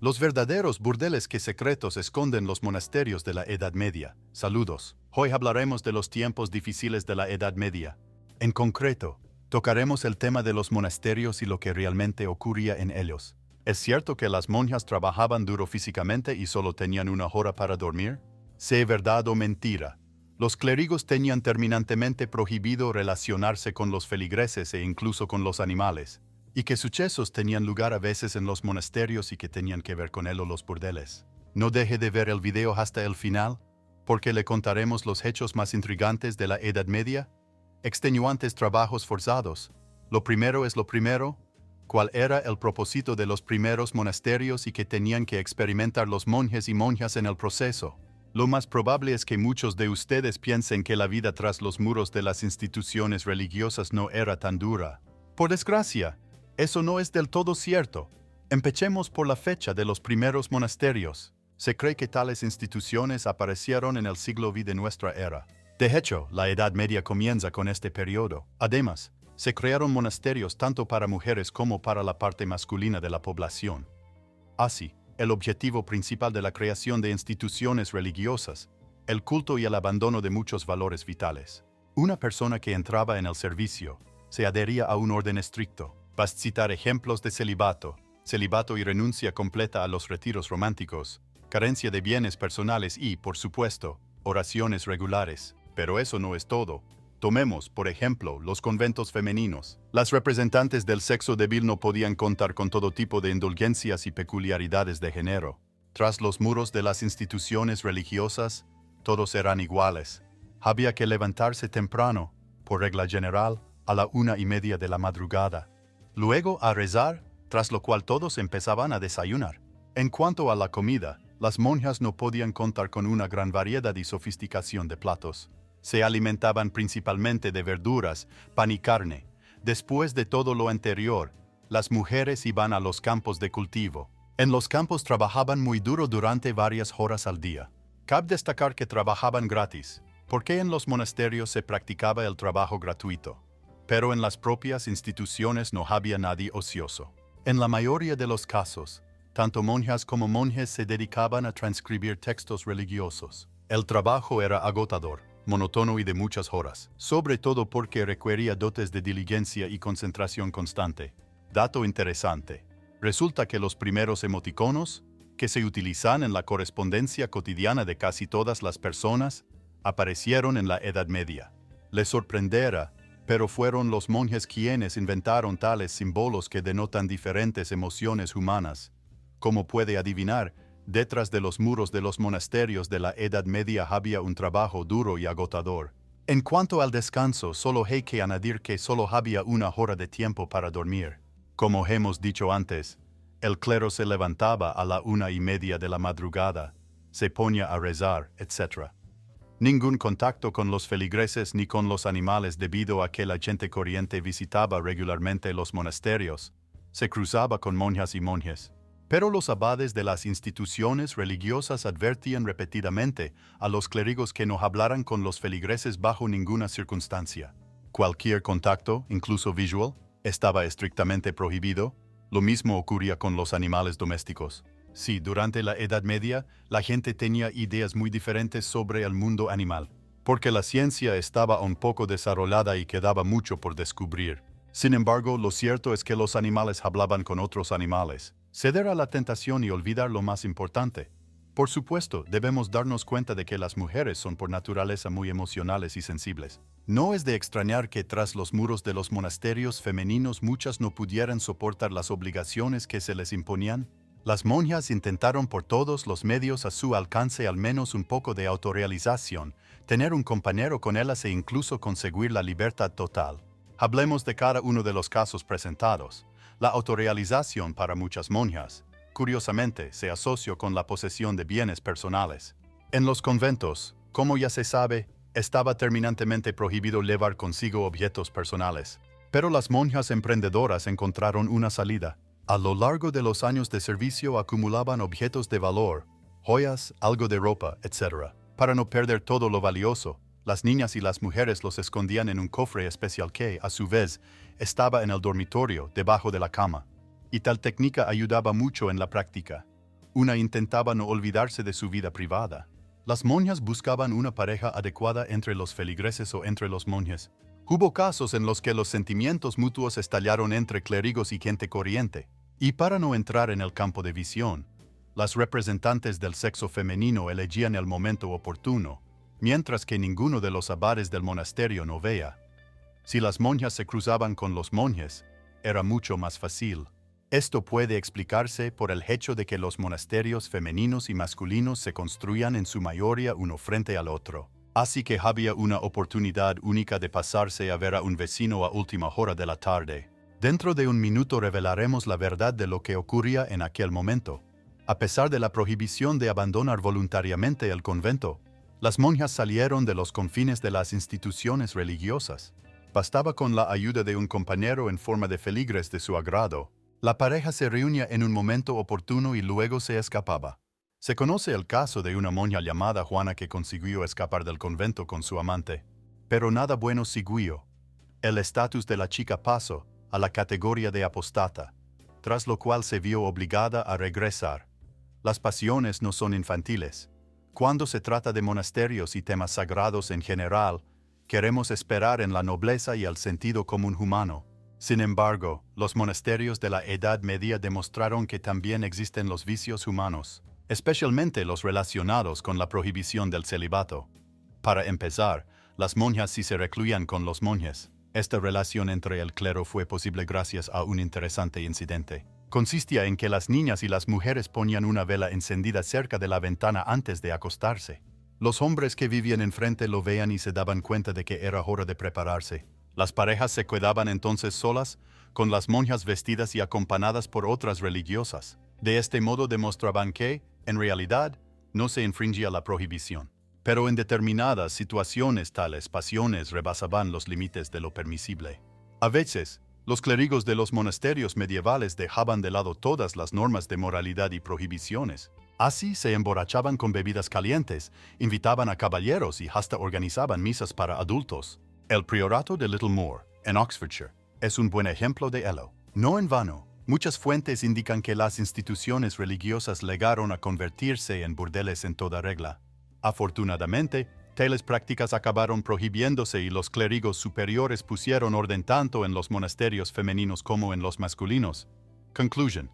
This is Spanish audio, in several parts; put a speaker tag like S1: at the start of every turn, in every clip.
S1: Los verdaderos burdeles que secretos esconden los monasterios de la Edad Media. Saludos. Hoy hablaremos de los tiempos difíciles de la Edad Media. En concreto, tocaremos el tema de los monasterios y lo que realmente ocurría en ellos. ¿Es cierto que las monjas trabajaban duro físicamente y solo tenían una hora para dormir? ¿Sea verdad o mentira? Los clérigos tenían terminantemente prohibido relacionarse con los feligreses e incluso con los animales, y que sucesos tenían lugar a veces en los monasterios y que tenían que ver con él o los burdeles. No deje de ver el video hasta el final, porque le contaremos los hechos más intrigantes de la Edad Media. Extenuantes trabajos forzados. Lo primero es lo primero. ¿Cuál era el propósito de los primeros monasterios y qué tenían que experimentar los monjes y monjas en el proceso? Lo más probable es que muchos de ustedes piensen que la vida tras los muros de las instituciones religiosas no era tan dura. Por desgracia, eso no es del todo cierto. Empecemos por la fecha de los primeros monasterios. Se cree que tales instituciones aparecieron en el siglo V de nuestra era. De hecho, la Edad Media comienza con este periodo. Además, se crearon monasterios tanto para mujeres como para la parte masculina de la población. Así, el objetivo principal de la creación de instituciones religiosas, el culto y el abandono de muchos valores vitales. Una persona que entraba en el servicio se adhería a un orden estricto. Basta citar ejemplos de celibato y renuncia completa a los retiros románticos, carencia de bienes personales y, por supuesto, oraciones regulares. Pero eso no es todo. Tomemos, por ejemplo, los conventos femeninos. Las representantes del sexo débil no podían contar con todo tipo de indulgencias y peculiaridades de género. Tras los muros de las instituciones religiosas, todos eran iguales. Había que levantarse temprano, por regla general, a la 1:30 de la madrugada. Luego a rezar, tras lo cual todos empezaban a desayunar. En cuanto a la comida, las monjas no podían contar con una gran variedad y sofisticación de platos. Se alimentaban principalmente de verduras, pan y carne. Después de todo lo anterior, las mujeres iban a los campos de cultivo. En los campos trabajaban muy duro durante varias horas al día. Cabe destacar que trabajaban gratis, porque en los monasterios se practicaba el trabajo gratuito. Pero en las propias instituciones no había nadie ocioso. En la mayoría de los casos, tanto monjas como monjes se dedicaban a transcribir textos religiosos. El trabajo era agotador, monótono y de muchas horas, sobre todo porque requería dotes de diligencia y concentración constante. Dato interesante. Resulta que los primeros emoticonos, que se utilizan en la correspondencia cotidiana de casi todas las personas, aparecieron en la Edad Media. Les sorprenderá, pero fueron los monjes quienes inventaron tales símbolos que denotan diferentes emociones humanas. Como puede adivinar, detrás de los muros de los monasterios de la Edad Media había un trabajo duro y agotador. En cuanto al descanso, solo hay que añadir que solo había una hora de tiempo para dormir. Como hemos dicho antes, el clero se levantaba a la 1:30 de la madrugada, se ponía a rezar, etc. Ningún contacto con los feligreses ni con los animales debido a que la gente corriente visitaba regularmente los monasterios. Se cruzaba con monjas y monjes. Pero los abades de las instituciones religiosas advertían repetidamente a los clérigos que no hablaran con los feligreses bajo ninguna circunstancia. Cualquier contacto, incluso visual, estaba estrictamente prohibido. Lo mismo ocurría con los animales domésticos. Sí, durante la Edad Media, la gente tenía ideas muy diferentes sobre el mundo animal, porque la ciencia estaba un poco desarrollada y quedaba mucho por descubrir. Sin embargo, lo cierto es que los animales hablaban con otros animales. Ceder a la tentación y olvidar lo más importante. Por supuesto, debemos darnos cuenta de que las mujeres son por naturaleza muy emocionales y sensibles. No es de extrañar que tras los muros de los monasterios femeninos muchas no pudieran soportar las obligaciones que se les imponían. Las monjas intentaron por todos los medios a su alcance al menos un poco de autorrealización, tener un compañero con ellas e incluso conseguir la libertad total. Hablemos de cada uno de los casos presentados. La autorrealización para muchas monjas, curiosamente, se asoció con la posesión de bienes personales. En los conventos, como ya se sabe, estaba terminantemente prohibido llevar consigo objetos personales. Pero las monjas emprendedoras encontraron una salida. A lo largo de los años de servicio acumulaban objetos de valor, joyas, algo de ropa, etc. Para no perder todo lo valioso, las niñas y las mujeres los escondían en un cofre especial que, a su vez, estaba en el dormitorio, debajo de la cama. Y tal técnica ayudaba mucho en la práctica. Una intentaba no olvidarse de su vida privada. Las monjas buscaban una pareja adecuada entre los feligreses o entre los monjes. Hubo casos en los que los sentimientos mutuos estallaron entre clérigos y gente corriente. Y para no entrar en el campo de visión, las representantes del sexo femenino elegían el momento oportuno, mientras que ninguno de los abades del monasterio no vea. Si las monjas se cruzaban con los monjes, era mucho más fácil. Esto puede explicarse por el hecho de que los monasterios femeninos y masculinos se construían en su mayoría uno frente al otro. Así que había una oportunidad única de pasarse a ver a un vecino a última hora de la tarde. Dentro de un minuto revelaremos la verdad de lo que ocurría en aquel momento. A pesar de la prohibición de abandonar voluntariamente el convento, las monjas salieron de los confines de las instituciones religiosas. Bastaba con la ayuda de un compañero en forma de feligres de su agrado. La pareja se reunía en un momento oportuno y luego se escapaba. Se conoce el caso de una monja llamada Juana que consiguió escapar del convento con su amante. Pero nada bueno siguió. El estatus de la chica pasó a la categoría de apostata, tras lo cual se vio obligada a regresar. Las pasiones no son infantiles. Cuando se trata de monasterios y temas sagrados en general, queremos esperar en la nobleza y el sentido común humano. Sin embargo, los monasterios de la Edad Media demostraron que también existen los vicios humanos, especialmente los relacionados con la prohibición del celibato. Para empezar, las monjas sí se recluían con los monjes. Esta relación entre el clero fue posible gracias a un interesante incidente. Consistía en que las niñas y las mujeres ponían una vela encendida cerca de la ventana antes de acostarse. Los hombres que vivían enfrente lo veían y se daban cuenta de que era hora de prepararse. Las parejas se quedaban entonces solas, con las monjas vestidas y acompañadas por otras religiosas. De este modo demostraban que, en realidad, no se infringía la prohibición. Pero en determinadas situaciones tales pasiones rebasaban los límites de lo permisible. A veces, los clérigos de los monasterios medievales dejaban de lado todas las normas de moralidad y prohibiciones. Así se emborrachaban con bebidas calientes, invitaban a caballeros y hasta organizaban misas para adultos. El priorato de Littlemore, en Oxfordshire, es un buen ejemplo de ello. No en vano, muchas fuentes indican que las instituciones religiosas llegaron a convertirse en burdeles en toda regla. Afortunadamente, tales prácticas acabaron prohibiéndose y los clérigos superiores pusieron orden tanto en los monasterios femeninos como en los masculinos. Conclusion.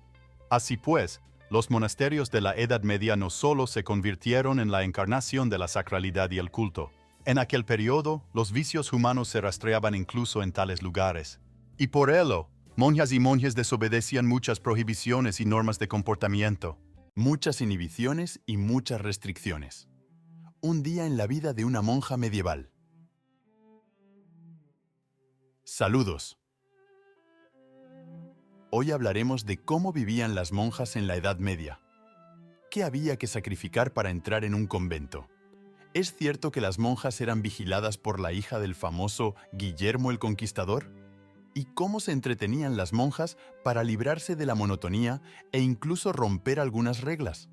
S1: Así pues, los monasterios de la Edad Media no solo se convirtieron en la encarnación de la sacralidad y el culto. En aquel periodo, los vicios humanos se rastreaban incluso en tales lugares. Y por ello, monjas y monjes desobedecían muchas prohibiciones y normas de comportamiento. Muchas inhibiciones y muchas restricciones. Un día en la vida de una monja medieval. Saludos. Hoy hablaremos de cómo vivían las monjas en la Edad Media. ¿Qué había que sacrificar para entrar en un convento? ¿Es cierto que las monjas eran vigiladas por la hija del famoso Guillermo el Conquistador? ¿Y cómo se entretenían las monjas para librarse de la monotonía e incluso romper algunas reglas?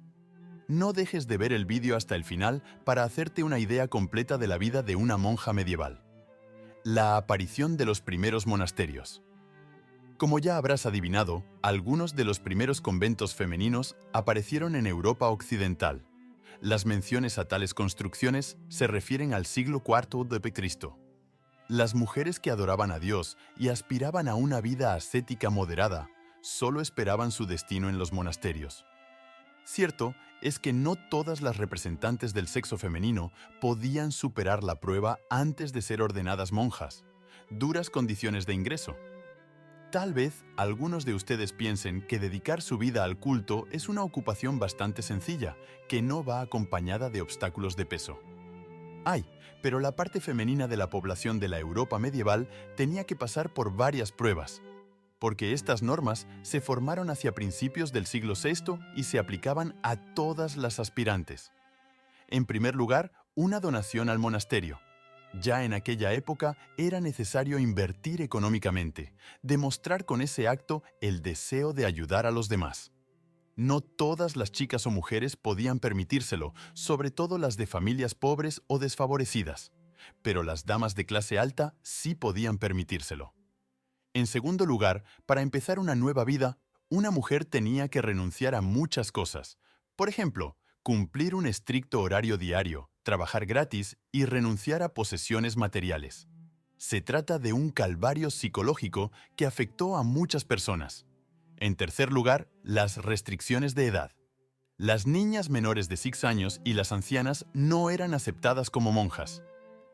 S1: No dejes de ver el vídeo hasta el final para hacerte una idea completa de la vida de una monja medieval. La aparición de los primeros monasterios. Como ya habrás adivinado, algunos de los primeros conventos femeninos aparecieron en Europa occidental. Las menciones a tales construcciones se refieren al siglo IV d.C. Las mujeres que adoraban a Dios y aspiraban a una vida ascética moderada solo esperaban su destino en los monasterios. Cierto es que no todas las representantes del sexo femenino podían superar la prueba antes de ser ordenadas monjas. Duras condiciones de ingreso. Tal vez algunos de ustedes piensen que dedicar su vida al culto es una ocupación bastante sencilla, que no va acompañada de obstáculos de peso. Pero la parte femenina de la población de la Europa medieval tenía que pasar por varias pruebas, porque estas normas se formaron hacia principios del siglo VI y se aplicaban a todas las aspirantes. En primer lugar, una donación al monasterio. Ya en aquella época era necesario invertir económicamente, demostrar con ese acto el deseo de ayudar a los demás. No todas las chicas o mujeres podían permitírselo, sobre todo las de familias pobres o desfavorecidas, pero las damas de clase alta sí podían permitírselo. En segundo lugar, para empezar una nueva vida, una mujer tenía que renunciar a muchas cosas, Por ejemplo, cumplir un estricto horario diario, trabajar gratis y renunciar a posesiones materiales. Se trata de un calvario psicológico que afectó a muchas personas. En tercer lugar, las restricciones de edad. Las niñas menores de 6 años y las ancianas no eran aceptadas como monjas.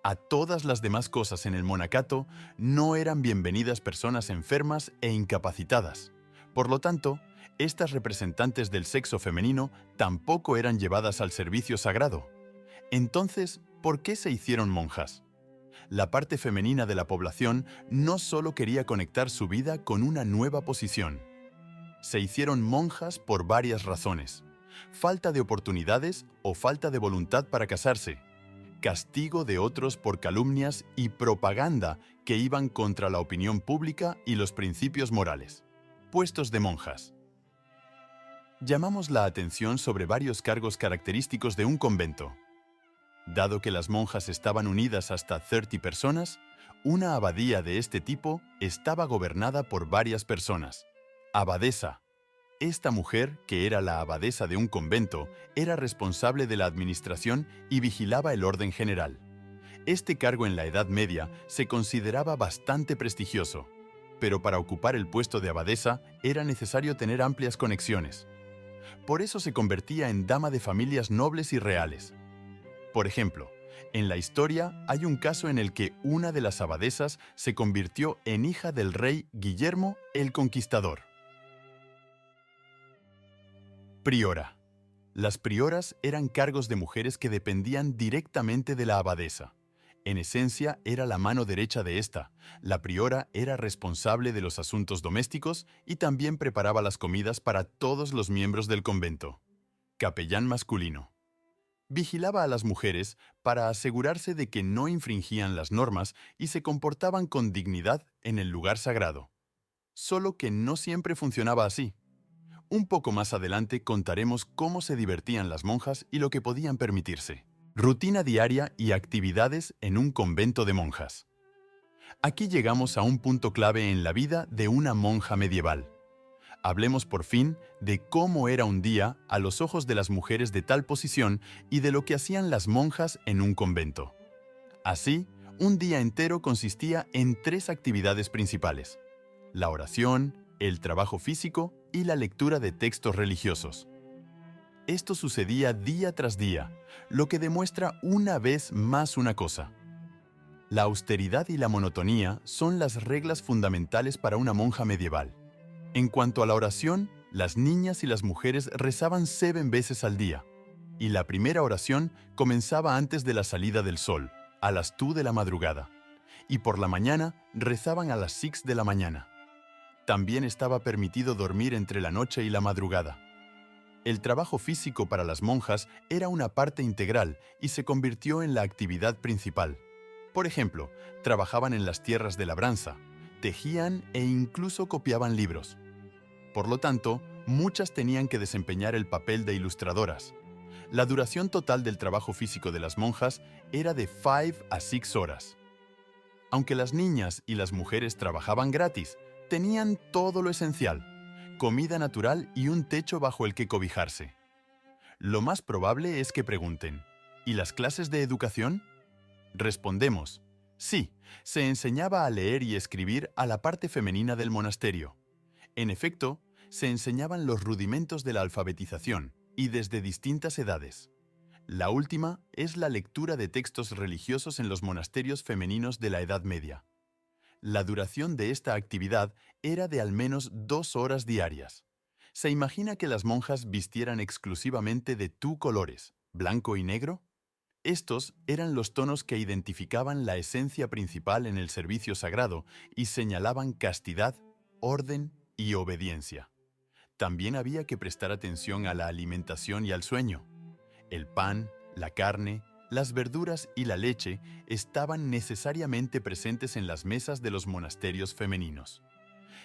S1: A todas las demás cosas en el monacato no eran bienvenidas personas enfermas e incapacitadas. Por lo tanto, estas representantes del sexo femenino tampoco eran llevadas al servicio sagrado. Entonces, ¿por qué se hicieron monjas? La parte femenina de la población no solo quería conectar su vida con una nueva posición. Se hicieron monjas por varias razones: falta de oportunidades o falta de voluntad para casarse, castigo de otros por calumnias y propaganda que iban contra la opinión pública y los principios morales. Puestos de monjas. Llamamos la atención sobre varios cargos característicos de un convento. Dado que las monjas estaban unidas hasta 30 personas, una abadía de este tipo estaba gobernada por varias personas. Abadesa. Esta mujer, que era la abadesa de un convento, era responsable de la administración y vigilaba el orden general. Este cargo en la Edad Media se consideraba bastante prestigioso, pero para ocupar el puesto de abadesa era necesario tener amplias conexiones. Por eso se convertía en dama de familias nobles y reales. Por ejemplo, en la historia hay un caso en el que una de las abadesas se convirtió en hija del rey Guillermo el Conquistador. Priora. Las prioras eran cargos de mujeres que dependían directamente de la abadesa. En esencia, era la mano derecha de esta. La priora era responsable de los asuntos domésticos y también preparaba las comidas para todos los miembros del convento. Capellán masculino. Vigilaba a las mujeres para asegurarse de que no infringían las normas y se comportaban con dignidad en el lugar sagrado. Solo que no siempre funcionaba así. Un poco más adelante contaremos cómo se divertían las monjas y lo que podían permitirse. Rutina diaria y actividades en un convento de monjas. Aquí llegamos a un punto clave en la vida de una monja medieval. Hablemos por fin de cómo era un día a los ojos de las mujeres de tal posición y de lo que hacían las monjas en un convento. Así, un día entero consistía en 3 actividades principales: la oración, el trabajo físico y la lectura de textos religiosos. Esto sucedía día tras día, lo que demuestra una vez más una cosa: la austeridad y la monotonía son las reglas fundamentales para una monja medieval. En cuanto a la oración, las niñas y las mujeres rezaban 7 veces al día, y la primera oración comenzaba antes de la salida del sol, a las 2 de la madrugada, y por la mañana rezaban a las 6 de la mañana. También estaba permitido dormir entre la noche y la madrugada. El trabajo físico para las monjas era una parte integral y se convirtió en la actividad principal. Por ejemplo, trabajaban en las tierras de labranza, tejían e incluso copiaban libros. Por lo tanto, muchas tenían que desempeñar el papel de ilustradoras. La duración total del trabajo físico de las monjas era de 5 a 6 horas. Aunque las niñas y las mujeres trabajaban gratis, tenían todo lo esencial: comida natural y un techo bajo el que cobijarse. Lo más probable es que pregunten: ¿y las clases de educación? Respondemos: sí, se enseñaba a leer y escribir a la parte femenina del monasterio. En efecto, se enseñaban los rudimentos de la alfabetización, y desde distintas edades. La última es la lectura de textos religiosos en los monasterios femeninos de la Edad Media. La duración de esta actividad era de al menos 2 horas diarias. ¿Se imagina que las monjas vistieran exclusivamente de colores, blanco y negro? Estos eran los tonos que identificaban la esencia principal en el servicio sagrado y señalaban castidad, orden y obediencia. También había que prestar atención a la alimentación y al sueño. El pan, la carne, las verduras y la leche estaban necesariamente presentes en las mesas de los monasterios femeninos.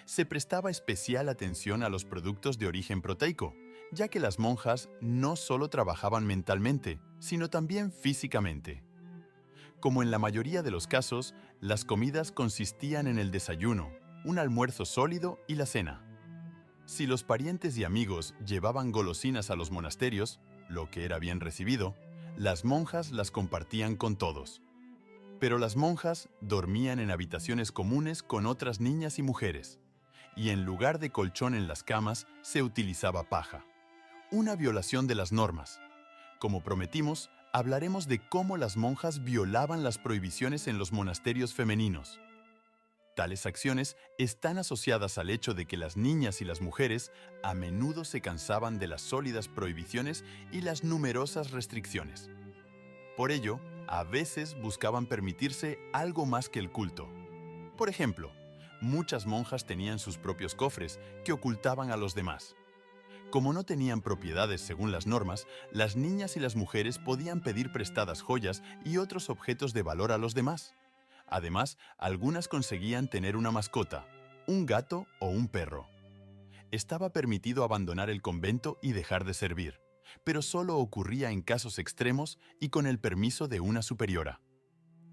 S1: Se prestaba especial atención a los productos de origen proteico, ya que las monjas no solo trabajaban mentalmente, sino también físicamente. Como en la mayoría de los casos, las comidas consistían en el desayuno, un almuerzo sólido y la cena.
S2: Si los parientes y amigos llevaban golosinas a los monasterios, lo que era bien recibido, las monjas las compartían con todos. Pero las monjas dormían en habitaciones comunes con otras niñas y mujeres, y en lugar de colchón en las camas se utilizaba paja. Una violación de las normas. Como prometimos, hablaremos de cómo las monjas violaban las prohibiciones en los monasterios femeninos. Tales acciones están asociadas al hecho de que las niñas y las mujeres a menudo se cansaban de las sólidas prohibiciones y las numerosas restricciones. Por ello, a veces buscaban permitirse algo más que el culto. Por ejemplo, muchas monjas tenían sus propios cofres que ocultaban a los demás. Como no tenían propiedades según las normas, las niñas y las mujeres podían pedir prestadas joyas y otros objetos de valor a los demás. Además, algunas conseguían tener una mascota, un gato o un perro. Estaba permitido abandonar el convento y dejar de servir, pero solo ocurría en casos extremos y con el permiso de una superiora.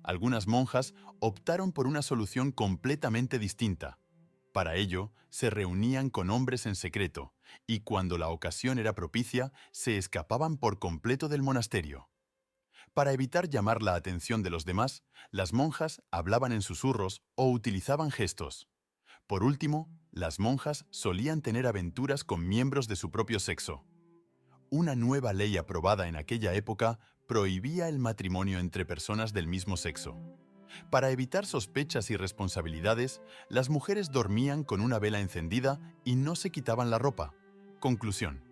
S2: Algunas monjas optaron por una solución completamente distinta. Para ello, se reunían con hombres en secreto y cuando la ocasión era propicia, se escapaban por completo del monasterio. Para evitar llamar la atención de los demás, las monjas hablaban en susurros o utilizaban gestos. Por último, las monjas solían tener aventuras con miembros de su propio sexo. Una nueva ley aprobada en aquella época prohibía el matrimonio entre personas del mismo sexo. Para evitar sospechas y responsabilidades, las mujeres dormían con una vela encendida y no se quitaban la ropa. Conclusión.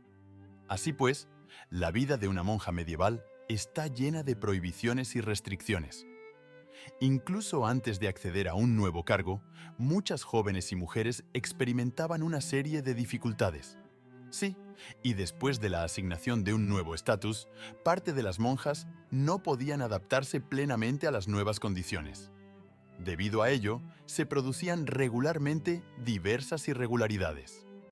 S2: Así pues, la vida de una monja medieval está llena de prohibiciones y restricciones. Incluso antes de acceder a un nuevo cargo, muchas jóvenes y mujeres experimentaban una serie de dificultades. Sí, y después de la asignación de un nuevo estatus, parte de las monjas no podían adaptarse plenamente a las nuevas condiciones. Debido a ello, se producían regularmente diversas irregularidades.